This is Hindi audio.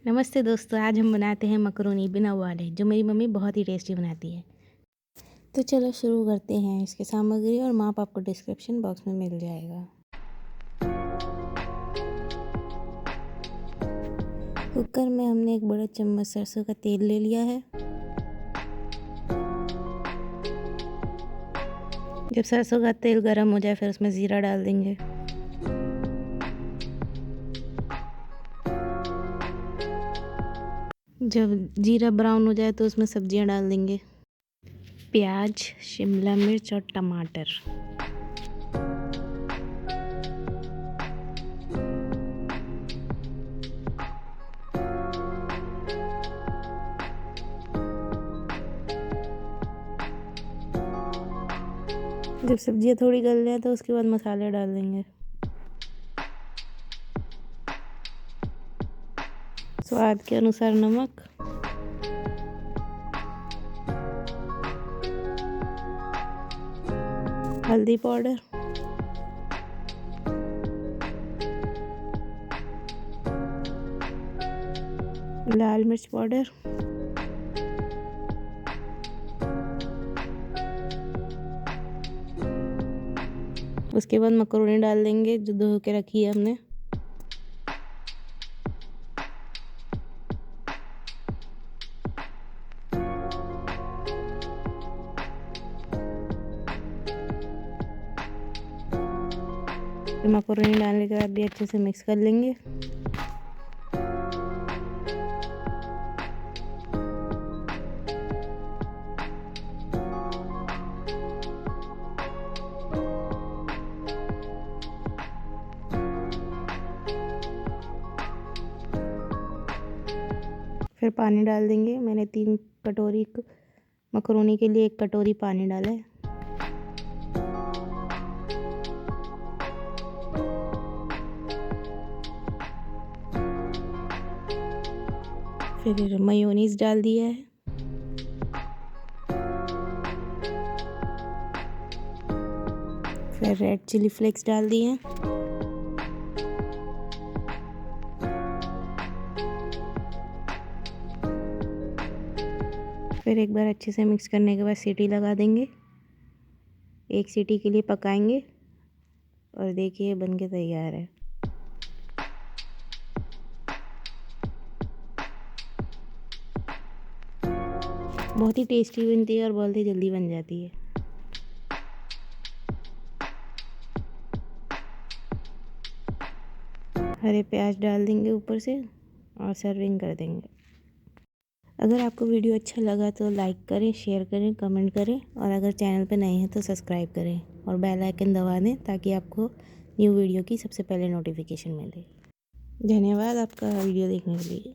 नमस्ते दोस्तों, आज हम बनाते हैं मकरोनी बिना उबाले जो मेरी मम्मी बहुत ही टेस्टी बनाती है। तो चलो शुरू करते हैं। इसके सामग्री और माप आपको डिस्क्रिप्शन बॉक्स में मिल जाएगा। कुकर में हमने एक बड़ा चम्मच सरसों का तेल ले लिया है। जब सरसों का तेल गर्म हो जाए फिर उसमें ज़ीरा डाल देंगे। जब जीरा ब्राउन हो जाए तो उसमें सब्जियां डाल देंगे। प्याज, शिमला मिर्च और टमाटर। जब सब्जियां थोड़ी गल जाए तो उसके बाद मसाले डाल देंगे। स्वाद के अनुसार नमक, हल्दी पाउडर, लाल मिर्च पाउडर, उसके बाद मकरोनी डाल देंगे जो धो के रखी है हमने। मकरोनी डालने के बाद भी अच्छे से मिक्स कर लेंगे। फिर पानी डाल देंगे। मैंने 3 कटोरी मकरोनी के लिए 1 कटोरी पानी डाला है। फिर मेयोनीज डाल दिया है। फिर रेड चिली फ्लेक्स डाल दिए हैं। फिर एक बार अच्छे से मिक्स करने के बाद सीटी लगा देंगे। 1 सीटी के लिए पकाएंगे और देखिए बन के तैयार है। बहुत ही टेस्टी बनती है और बहुत ही जल्दी बन जाती है। हरे प्याज डाल देंगे ऊपर से और सर्विंग कर देंगे। अगर आपको वीडियो अच्छा लगा तो लाइक करें, शेयर करें, कमेंट करें और अगर चैनल पर नए हैं तो सब्सक्राइब करें और बेल आइकन दबा दें ताकि आपको न्यू वीडियो की सबसे पहले नोटिफिकेशन मिले। धन्यवाद आपका वीडियो देखने के लिए।